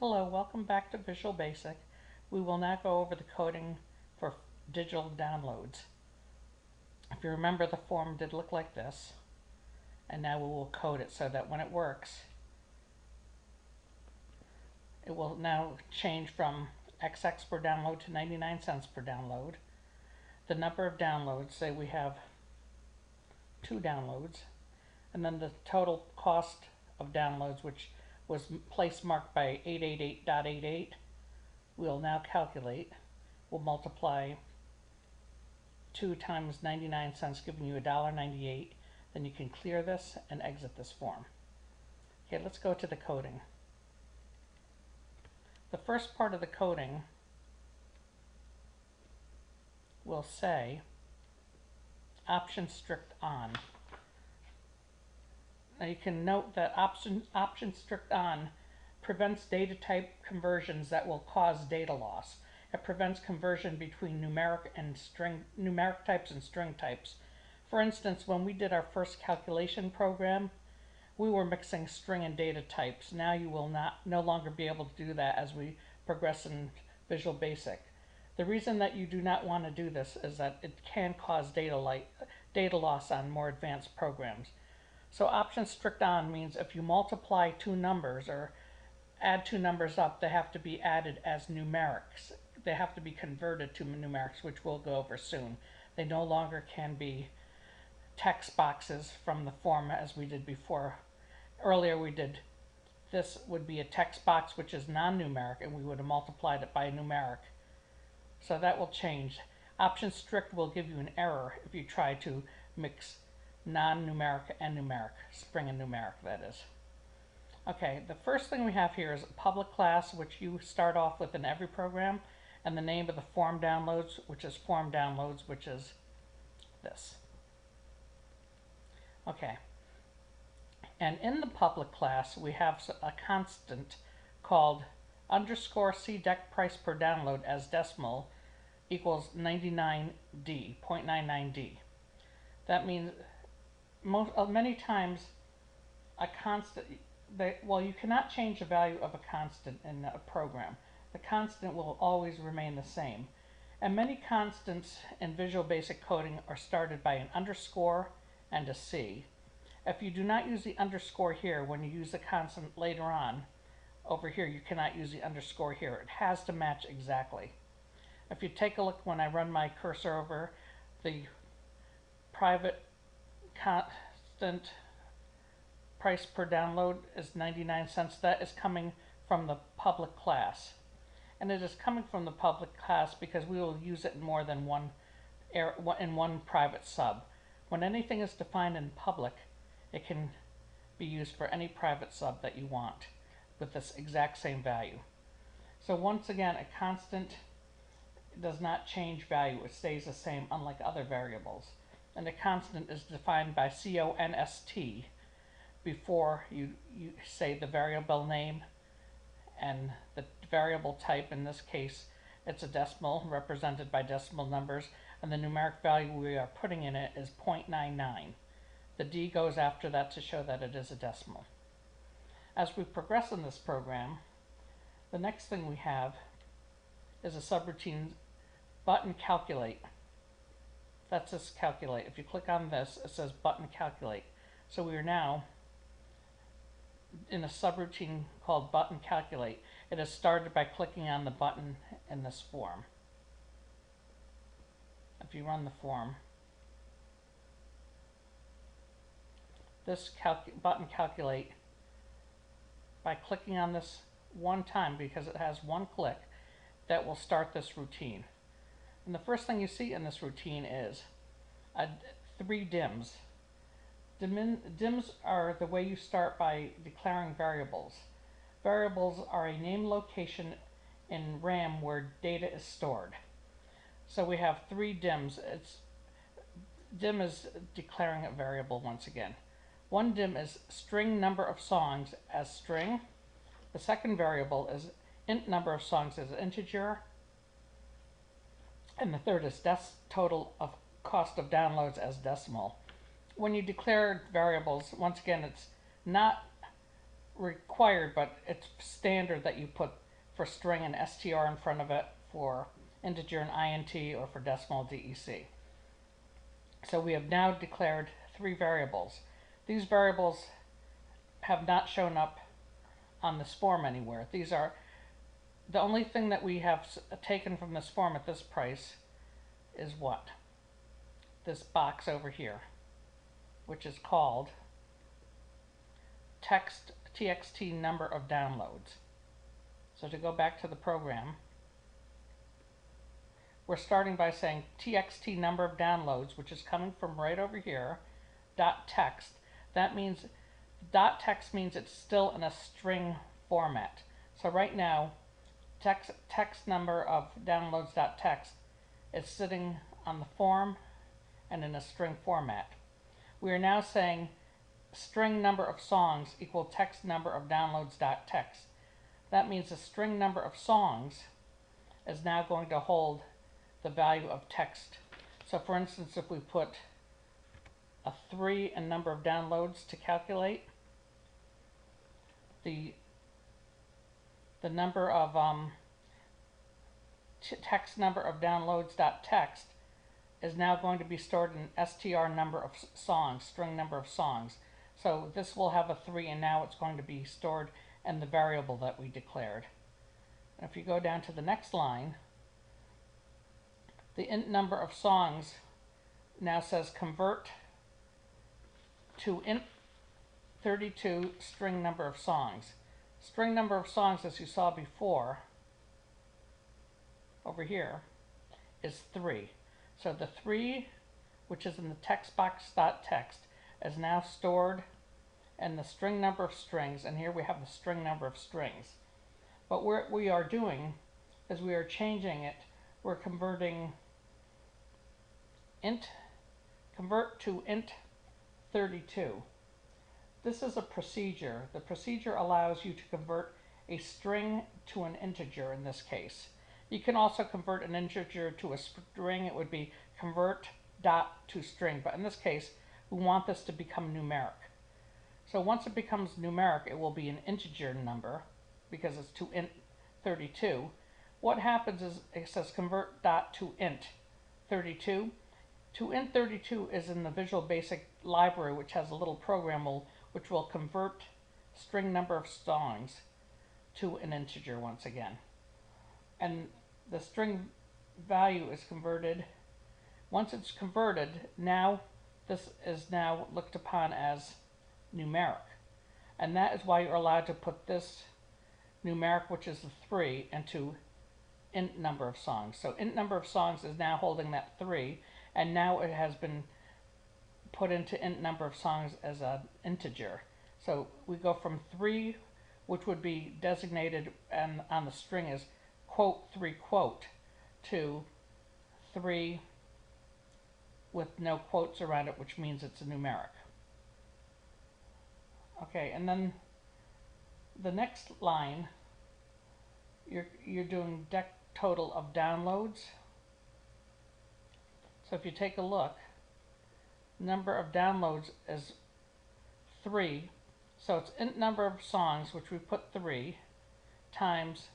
Hello, welcome back to Visual Basic. We will now go over the coding for digital downloads. If you remember, the form did look like this, and now we will code it so that when it works, it will now change from XX per download to 99 cents per download. The number of downloads, say we have 2 downloads, and then the total cost of downloads, which was place marked by 888.88, we'll now calculate. We'll multiply 2 times 99 cents, giving you $1.98. Then you can clear this and exit this form. Okay, let's go to the coding. The first part of the coding will say option strict on. Now you can note that option strict on prevents data type conversions that will cause data loss. It prevents conversion between numeric types and string types. For instance, when we did our first calculation program, we were mixing string and data types. Now you will no longer be able to do that as we progress in Visual Basic. The reason that you do not want to do this is that it can cause data loss on more advanced programs. So option strict on means if you multiply 2 numbers or add 2 numbers up, they have to be added as numerics. They have to be converted to numerics, which we'll go over soon. They no longer can be text boxes from the form as we did before. Earlier we did, this would be a text box which is non-numeric, and we would have multiplied it by a numeric. So that will change. Option strict will give you an error if you try to mix non-numeric and numeric, string and numeric, that is. Okay, the first thing we have here is a public class, which you start off with in every program, and the name of the form downloads, which is form downloads, which is this. Okay, and in the public class we have a constant called underscore CDEC price per download as decimal equals 99D, 0.99D. That means many times a constant, you cannot change the value of a constant in a program. The constant will always remain the same. And many constants in Visual Basic coding are started by an underscore and a C. If you do not use the underscore here, when you use the constant later on, over here you cannot use the underscore here. It has to match exactly. If you take a look when I run my cursor over, the private constant price per download is 99 cents. That is coming from the public class. And it is coming from the public class because we will use it in more than one private sub. When anything is defined in public, it can be used for any private sub that you want with this exact same value. So once again, a constant does not change value. It stays the same, unlike other variables. And a constant is defined by const before you say the variable name and the variable type. In this case, it's a decimal represented by decimal numbers, and the numeric value we are putting in it is 0.99. The D goes after that to show that it is a decimal. As we progress in this program, the next thing we have is a subroutine button calculate. That's this calculate. If you click on this, it says button calculate. So we are now in a subroutine called button calculate. It is started by clicking on the button in this form. If you run the form, this button calculate, by clicking on this one time, because it has one click, that will start this routine. And the first thing you see in this routine is 3 dims. Dims are the way you start by declaring variables. Variables are a name location in RAM where data is stored. So we have 3 dims. Dim is declaring a variable once again. One dim is string number of songs as string. The second variable is int number of songs as integer. And the third is total of cost of downloads as decimal. When you declare variables, once again, it's not required, but it's standard that you put for string an str in front of it, for integer an int, or for decimal dec. So we have now declared 3 variables. These variables have not shown up on this form anywhere. These are the only thing that we have taken from this form at this price is what? This box over here, which is called txt number of downloads. So to go back to the program, we're starting by saying txt number of downloads, which is coming from right over here, dot text. That means dot text means it's still in a string format. So right now, text number of downloads dot text is sitting on the form and in a string format. We are now saying string number of songs equal text number of downloads dot text. That means the string number of songs is now going to hold the value of text. So for instance, if we put a 3 in number of downloads to calculate, the number of text number of downloads dot text is now going to be stored in str number of songs, string number of songs. So this will have a 3, and now it's going to be stored in the variable that we declared. And if you go down to the next line, the int number of songs now says convert to int 32 string number of songs. String number of songs, as you saw before, over here, is 3. So the 3, which is in the text box dot text, is now stored in the string number of strings, and here we have the string number of strings. But what we are doing is we are changing it. We're converting convert to int 32. This is a procedure. The procedure allows you to convert a string to an integer in this case. You can also convert an integer to a string. It would be convert dot to string, but in this case we want this to become numeric. So once it becomes numeric, it will be an integer number because it's to int 32. What happens is it says convert dot to int 32. To int 32 is in the Visual Basic library, which has a little program which will convert string number of songs to an integer once again. And the string value is converted. Once it's converted, now this is now looked upon as numeric. And that is why you're allowed to put this numeric, which is the 3, into int number of songs. So int number of songs is now holding that 3, and now it has been put into int number of songs as an integer. So we go from 3, which would be designated and on the string as quote 3 quote, to 3 with no quotes around it, which means it's a numeric. Okay, and then the next line, you're doing dec total of downloads. So if you take a look, number of downloads is 3. So it's int number of songs, which we put 3, times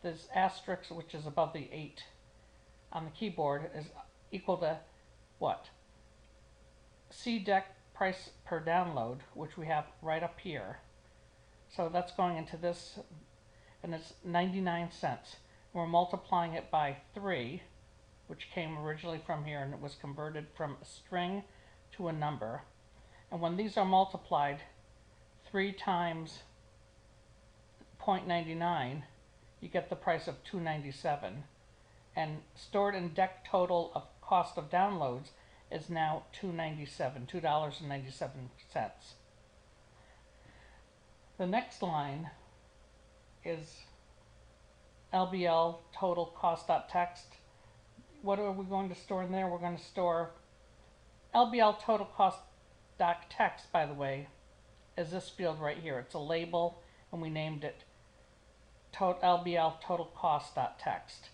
this asterisk, which is above the 8 on the keyboard, is equal to what? CDEC price per download, which we have right up here. So that's going into this, and it's 99 cents. We're multiplying it by 3, which came originally from here, and it was converted from a string to a number. And when these are multiplied, 3 times 0.99, you get the price of $2.97. And stored in dec total of cost of downloads is now $2.97. The next line is LBL total cost.text. What are we going to store in there? We're going to store LBL total cost.text, by the way, is this field right here. It's a label, and we named it LBL total cost.text.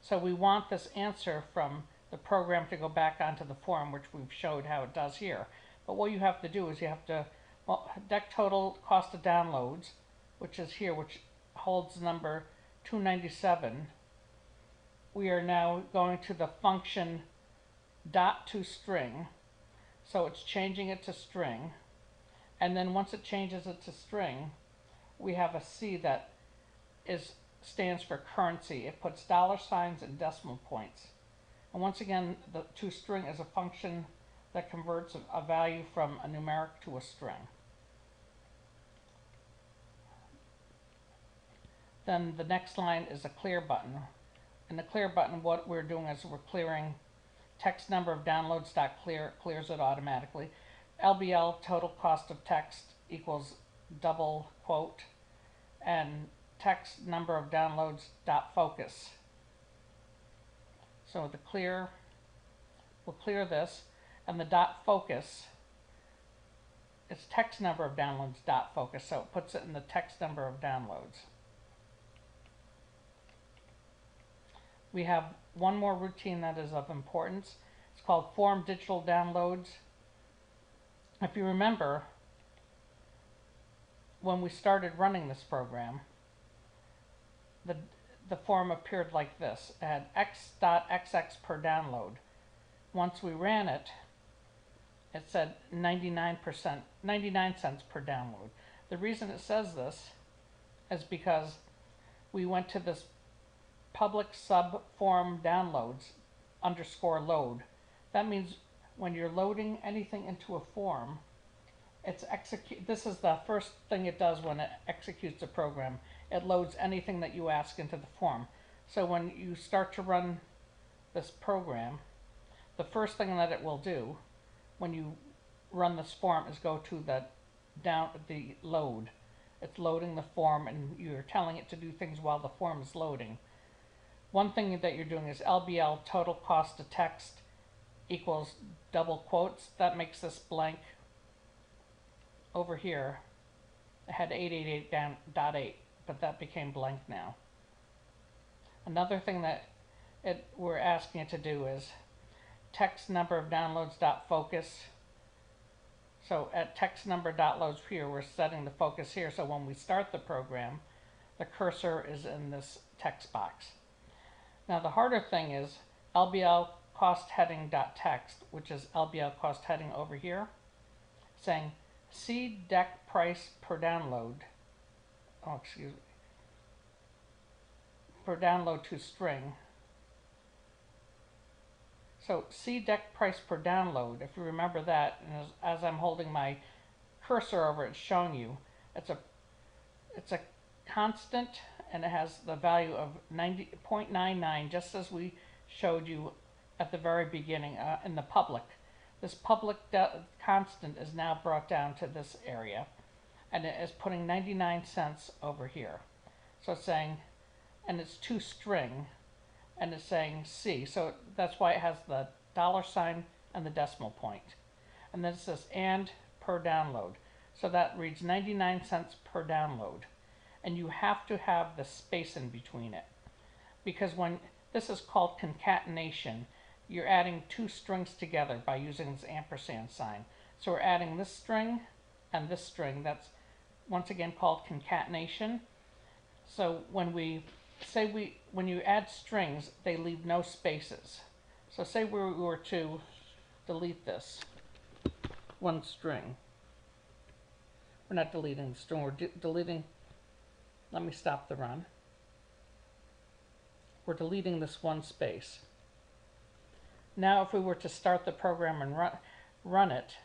So we want this answer from the program to go back onto the form, which we've showed how it does here. But what you have to do is you have to well, deck total cost of downloads, which is here, which holds number 297, we are now going to the function dot to string. So it's changing it to string. And then once it changes it to string, we have a C that stands for currency. It puts dollar signs and decimal points. And once again, the toString is a function that converts a value from a numeric to a string. Then the next line is a clear button. In the clear button, what we're doing is we're clearing text number of downloads dot clear, clears it automatically. LBL total cost of text equals double quote, and text number of downloads dot focus. So the clear, we'll clear this, and the dot focus is text number of downloads dot focus, so it puts it in the text number of downloads. We have one more routine that is of importance. It's called form digital downloads. If you remember, when we started running this program, the form appeared like this. It had x.xx per download. Once we ran it, it said 99 cents per download. The reason it says this is because we went to this public sub form downloads underscore load. That means when you're loading anything into a form, this is the first thing it does when it executes a program. It loads anything that you ask into the form. So when you start to run this program, the first thing that it will do when you run this form is go to the load. It's loading the form, and you're telling it to do things while the form is loading. One thing that you're doing is LBL total cost of text equals double quotes. That makes this blank over here. It had 888.8, but that became blank now. Another thing that we're asking it to do is text number of downloads dot focus. So at text number dot loads here, we're setting the focus here. So when we start the program, the cursor is in this text box. Now the harder thing is LBL cost heading dot text, which is LBL cost heading over here, saying see deck price per download. Oh, excuse me. Per download to string. So see deck price per download. If you remember that, and as I'm holding my cursor over it, showing you, it's a constant, and it has the value of 90.99, just as we showed you at the very beginning in the public. This public constant is now brought down to this area, and it is putting 99 cents over here. So it's saying, and it's toString, and it's saying C. So that's why it has the dollar sign and the decimal point. And then it says and per download. So that reads 99 cents per download. And you have to have the space in between it, because when this is called concatenation, you're adding two strings together by using this ampersand sign. So we're adding this string and this string. That's once again called concatenation. So when you add strings, they leave no spaces. So say we were to delete this one string. We're not deleting the string, we're deleting. Let me stop the run. We're deleting this one space. Now if we were to start the program and run it,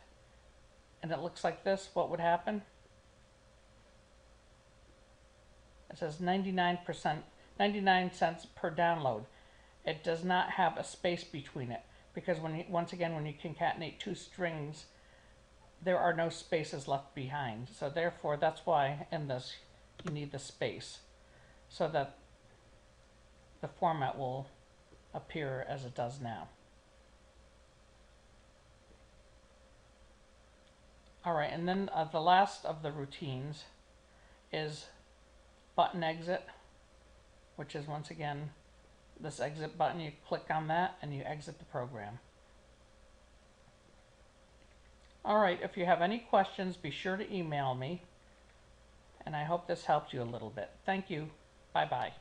and it looks like this, what would happen? It says 99 cents per download. It does not have a space between it, because once again when you concatenate two strings, there are no spaces left behind. So therefore, that's why in this you need the space, so that the format will appear as it does now. Alright, and then the last of the routines is button exit, which is once again this exit button. You click on that and you exit the program. All right, if you have any questions, be sure to email me. And I hope this helped you a little bit. Thank you. Bye-bye.